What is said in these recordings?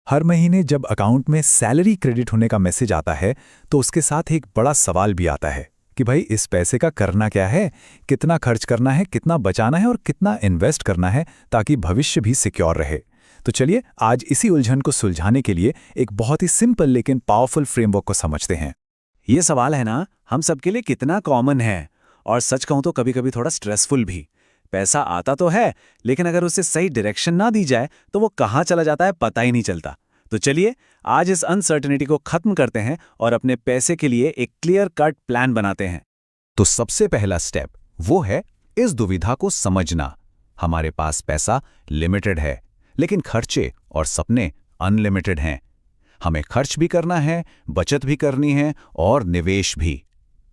हर महीने जब अकाउंट में सैलरी क्रेडिट होने का मैसेज आता है तो उसके साथ एक बड़ा सवाल भी आता है कि भाई इस पैसे का करना क्या है, कितना खर्च करना है, कितना बचाना है और कितना इन्वेस्ट करना है ताकि भविष्य भी सिक्योर रहे। तो चलिए आज इसी उलझन को सुलझाने के लिए एक बहुत ही सिंपल लेकिन पावरफुल फ्रेमवर्क को समझते हैं। ये सवाल है ना, हम सबके लिए कितना कॉमन है और सच कहूं तो कभी-कभी थोड़ा स्ट्रेसफुल भी। पैसा आता तो है, लेकिन अगर उसे सही डायरेक्शन ना दी जाए तो वो कहाँ चला जाता है पता ही नहीं चलता। तो चलिए आज इस अनसर्टेनिटी को खत्म करते हैं और अपने पैसे के लिए एक क्लियर कट प्लान बनाते हैं। तो सबसे पहला स्टेप वो है इस दुविधा को समझना। हमारे पास पैसा लिमिटेड है, लेकिन खर्चे और सपने अनलिमिटेड हैं। हमें खर्च भी करना है, बचत भी करनी है और निवेश भी।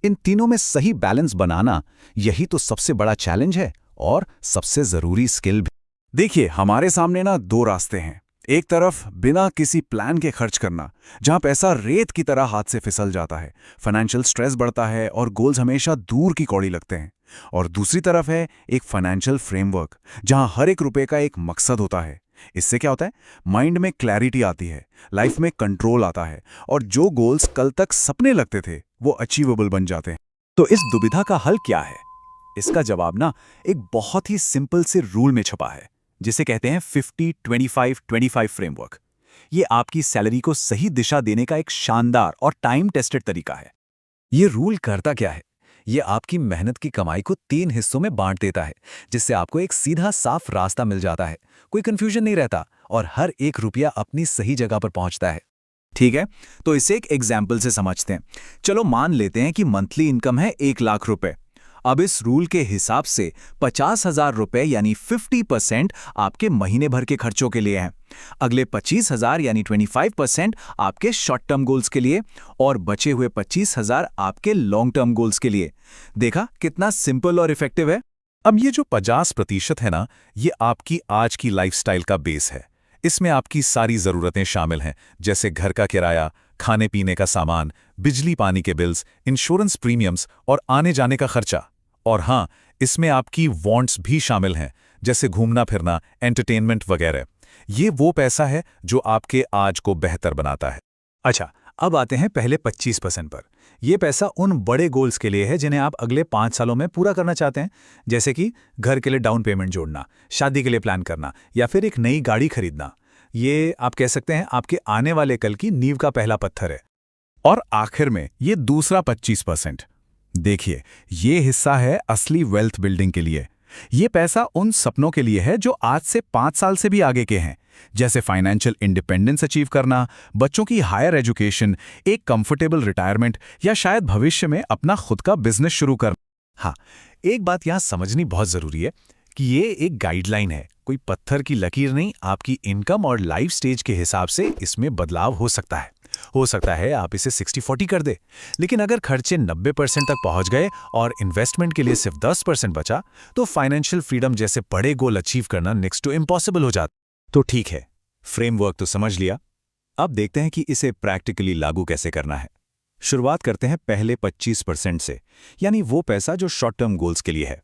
इन तीनों में सही बैलेंस बनाना, यही तो सबसे बड़ा चैलेंज है और सबसे जरूरी स्किल भी। देखिए, हमारे सामने ना दो रास्ते हैं। एक तरफ बिना किसी प्लान के खर्च करना, जहां पैसा रेत की तरह हाथ से फिसल जाता है, फाइनेंशियल स्ट्रेस बढ़ता है और गोल्स हमेशा दूर की कौड़ी लगते हैं। और दूसरी तरफ है एक फाइनेंशियल फ्रेमवर्क, जहां हर एक रुपए का एक मकसद होता है। इससे क्या होता है, माइंड में क्लैरिटी आती है, लाइफ में कंट्रोल आता है और जो गोल्स कल तक सपने लगते थे वो अचीवेबल बन जाते हैं। तो इस दुविधा का हल क्या है? इसका जवाब ना एक बहुत ही सिंपल से रूल में छुपा है, जिसे कहते हैं 50-25-25 फ्रेमवर्क। ये आपकी सैलरी को सही दिशा देने का एक शानदार और टाइम टेस्टेड तरीका है। ये रूल करता क्या है? ये आपकी मेहनत की कमाई को 3 हिस्सों में बांट देता है, जिससे आपको एक सीधा साफ रास्ता मिल जाता है। कोई कंफ्यूजन नहीं रहता और हर एक रुपया अपनी सही जगह पर पहुंचता है। ठीक है, तो इसे एक एग्जाम्पल से समझते हैं। चलो मान लेते हैं कि मंथली इनकम है 1 लाख रुपए। अब इस रूल के हिसाब से 50,000 रुपए यानी 50% आपके महीने भर के खर्चों के लिए हैं। अगले 25,000 यानी 25% आपके शॉर्ट टर्म गोल्स के लिए और बचे हुए 25,000 आपके लॉन्ग टर्म गोल्स के लिए। देखा कितना सिंपल और इफेक्टिव है। अब ये जो 50% है ना, ये आपकी आज की लाइफस्टाइल का बेस है। इसमें आपकी सारी जरूरतें शामिल हैं, जैसे घर का किराया, खाने पीने का सामान, बिजली पानी के बिल्स, इंश्योरेंस प्रीमियम्स और आने जाने का खर्चा। और हाँ, इसमें आपकी वांट्स भी शामिल हैं, जैसे घूमना फिरना, एंटरटेनमेंट वगैरह। ये वो पैसा है जो आपके आज को बेहतर बनाता है। अच्छा, अब आते हैं पहले 25% पर। यह पैसा उन बड़े गोल्स के लिए है जिन्हें आप अगले 5 सालों में पूरा करना चाहते हैं, जैसे कि घर के लिए डाउन पेमेंट जोड़ना, शादी के लिए प्लान करना या फिर एक नई गाड़ी खरीदना। ये आप कह सकते हैं आपके आने वाले कल की नींव का पहला पत्थर है। और आखिर में ये दूसरा 25%। देखिए, ये हिस्सा है असली वेल्थ बिल्डिंग के लिए। ये पैसा उन सपनों के लिए है जो आज से 5 साल से भी आगे के हैं, जैसे फाइनेंशियल इंडिपेंडेंस अचीव करना, बच्चों की हायर एजुकेशन, एक कंफर्टेबल रिटायरमेंट या शायद भविष्य में अपना खुद का बिजनेस शुरू करना। हाँ, एक बात यहां समझनी बहुत जरूरी है कि ये एक गाइडलाइन है, कोई पत्थर की लकीर नहीं। आपकी इनकम और लाइफ स्टेज के हिसाब से इसमें बदलाव हो सकता है। आप इसे 60-40 कर दे, लेकिन अगर खर्चे 90% तक पहुंच गए और इन्वेस्टमेंट के लिए सिर्फ 10% बचा, तो फाइनेंशियल फ्रीडम जैसे बड़े गोल अचीव करना नेक्स्ट टू इम्पॉसिबल हो जाता। तो ठीक है, फ्रेमवर्क तो समझ लिया। अब देखते हैं कि इसे प्रैक्टिकली लागू कैसे करना है। शुरुआत करते हैं पहले 25% से, यानी वो पैसा जो शॉर्ट टर्म गोल्स के लिए है।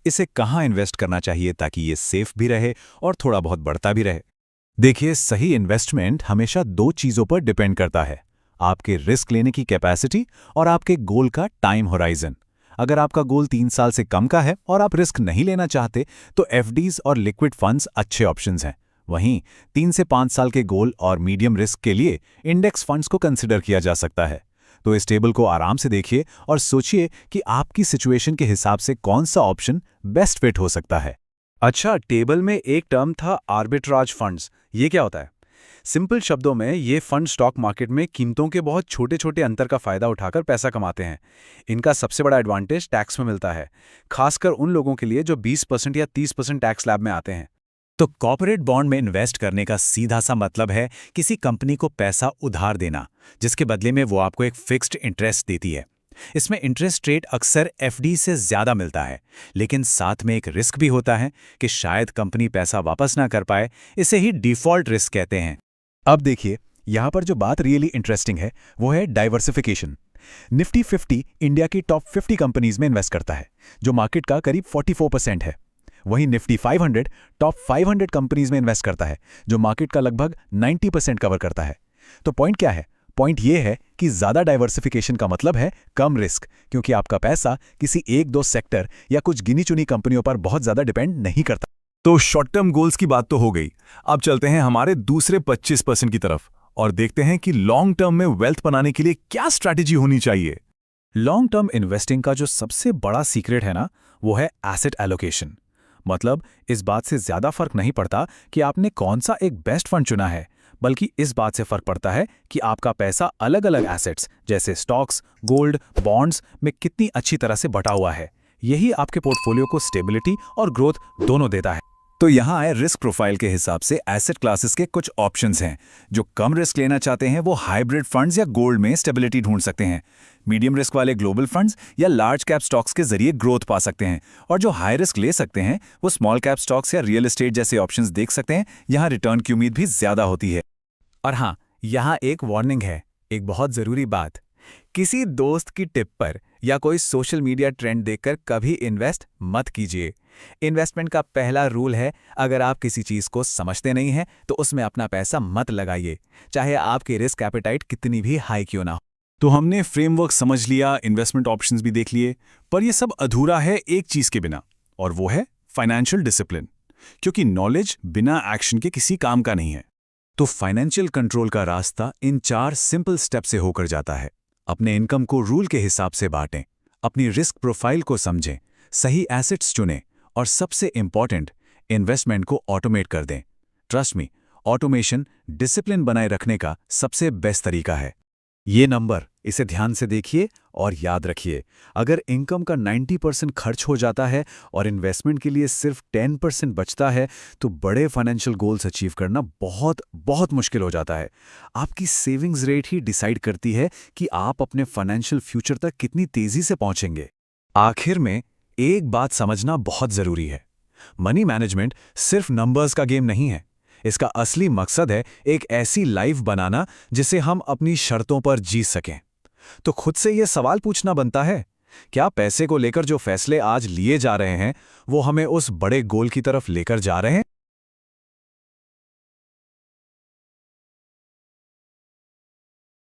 इसे कहाँ इन्वेस्ट करना चाहिए ताकि ये सेफ भी रहे और थोड़ा बहुत बढ़ता भी रहे? देखिए, सही इन्वेस्टमेंट हमेशा 2 चीजों पर डिपेंड करता है, आपके रिस्क लेने की कैपेसिटी और आपके गोल का टाइम होराइजन। अगर आपका गोल 3 साल से कम का है और आप रिस्क नहीं लेना चाहते, तो एफडीज और लिक्विड फंड्स अच्छे ऑप्शंस हैं। वहीं 3 से 5 साल के गोल और मीडियम रिस्क के लिए इंडेक्स फंड्स को कंसिडर किया जा सकता है। तो इस टेबल को आराम से देखिए और सोचिए कि आपकी सिचुएशन के हिसाब से कौन सा ऑप्शन बेस्ट फिट हो सकता है। अच्छा, टेबल में एक टर्म था आर्बिट्राज फंड्स। ये क्या होता है? सिंपल शब्दों में ये फंड स्टॉक मार्केट में कीमतों के बहुत छोटे छोटे अंतर का फायदा उठाकर पैसा कमाते हैं। इनका सबसे बड़ा एडवांटेज टैक्स में मिलता है, खासकर उन लोगों के लिए जो 20% या 30% टैक्स स्लैब में आते हैं। तो कॉर्पोरेट बॉन्ड में इन्वेस्ट करने का सीधा सा मतलब है किसी कंपनी को पैसा उधार देना, जिसके बदले में वो आपको एक फिक्स्ड इंटरेस्ट देती है। इसमें इंटरेस्ट रेट अक्सर एफडी से ज्यादा मिलता है, लेकिन साथ में एक रिस्क भी होता है कि शायद कंपनी पैसा वापस ना कर पाए। इसे ही डिफॉल्ट रिस्क कहते हैं। अब देखिए, यहां पर जो बात रियली इंटरेस्टिंग है वो है डाइवर्सिफिकेशन। निफ्टी 50 इंडिया की टॉप 50 कंपनीज में इन्वेस्ट करता है, जो मार्केट का करीब 44% है। वहीं निफ्टी 500 टॉप 500 कंपनीज में इन्वेस्ट करता है, जो मार्केट का लगभग 90% कवर करता है। तो पॉइंट क्या है? पॉइंट ये है कि ज़्यादा डाइवर्सिफिकेशन का मतलब है कम रिस्क, क्योंकि आपका पैसा किसी एक दो सेक्टर या कुछ गिनी चुनी कंपनियों पर बहुत ज़्यादा डिपेंड नहीं करता। तो शॉर्ट टर्म गोल्स की बात तो हो गई। अब चलते हैं हमारे दूसरे 25% की तरफ और देखते हैं कि लॉन्ग टर्म में वेल्थ बनाने के लिए क्या स्ट्रैटेजी होनी चाहिए। लॉन्ग टर्म इन्वेस्टिंग का जो सबसे बड़ा सीक्रेट है ना, वो है एसेट एलोकेशन। मतलब इस बात से ज़्यादा फर्क नहीं पड़ता कि आपने कौन सा एक बेस्ट फंड चुना है, बल्कि इस बात से फर्क पड़ता है कि आपका पैसा अलग अलग एसेट्स जैसे स्टॉक्स, गोल्ड, बॉन्ड्स में कितनी अच्छी तरह से बटा हुआ है। यही आपके पोर्टफोलियो को स्टेबिलिटी और ग्रोथ दोनों देता है। तो यहाँ आए रिस्क प्रोफाइल के हिसाब से एसेट क्लासेस के कुछ ऑप्शंस हैं। जो कम रिस्क लेना चाहते हैं वो हाइब्रिड फंड्स या गोल्ड में स्टेबिलिटी ढूंढ सकते हैं। मीडियम रिस्क वाले ग्लोबल फंड्स या लार्ज कैप स्टॉक्स के जरिए ग्रोथ पा सकते हैं। और जो हाई रिस्क ले सकते हैं वो स्मॉल कैप स्टॉक्स या रियल एस्टेट जैसे ऑप्शंस देख सकते हैं। यहाँ रिटर्न की उम्मीद भी ज्यादा होती है। और हाँ, यहाँ एक वार्निंग है, एक बहुत ज़रूरी बात। किसी दोस्त की टिप पर या कोई सोशल मीडिया ट्रेंड देखकर कभी इन्वेस्ट मत कीजिए। इन्वेस्टमेंट का पहला रूल है, अगर आप किसी चीज़ को समझते नहीं हैं तो उसमें अपना पैसा मत लगाइए, चाहे आपकी रिस्क एपेटाइट कितनी भी हाई क्यों ना हो। तो हमने फ्रेमवर्क समझ लिया, इन्वेस्टमेंट ऑप्शंस भी देख लिए, पर यह सब अधूरा है एक चीज़ के बिना, और वो है फाइनेंशियल डिसिप्लिन। क्योंकि नॉलेज बिना एक्शन के किसी काम का नहीं है। तो फाइनेंशियल कंट्रोल का रास्ता इन 4 सिंपल स्टेप से होकर जाता है। अपने इनकम को रूल के हिसाब से बांटें, अपनी रिस्क प्रोफाइल को समझें, सही एसेट्स चुनें और सबसे इंपॉर्टेंट, इन्वेस्टमेंट को ऑटोमेट कर दें। ट्रस्ट मी, ऑटोमेशन डिसिप्लिन बनाए रखने का सबसे बेस्ट तरीका है। ये नंबर, इसे ध्यान से देखिए और याद रखिए। अगर इनकम का 90% खर्च हो जाता है और इन्वेस्टमेंट के लिए सिर्फ 10% बचता है, तो बड़े फाइनेंशियल गोल्स अचीव करना बहुत बहुत मुश्किल हो जाता है। आपकी सेविंग्स रेट ही डिसाइड करती है कि आप अपने फाइनेंशियल फ्यूचर तक कितनी तेजी से पहुंचेंगे। आखिर में एक बात समझना बहुत जरूरी है, मनी मैनेजमेंट सिर्फ नंबर्स का गेम नहीं है। इसका असली मकसद है एक ऐसी लाइफ बनाना जिसे हम अपनी शर्तों पर जी सकें। तो खुद से यह सवाल पूछना बनता है, क्या पैसे को लेकर जो फैसले आज लिए जा रहे हैं वो हमें उस बड़े गोल की तरफ लेकर जा रहे हैं?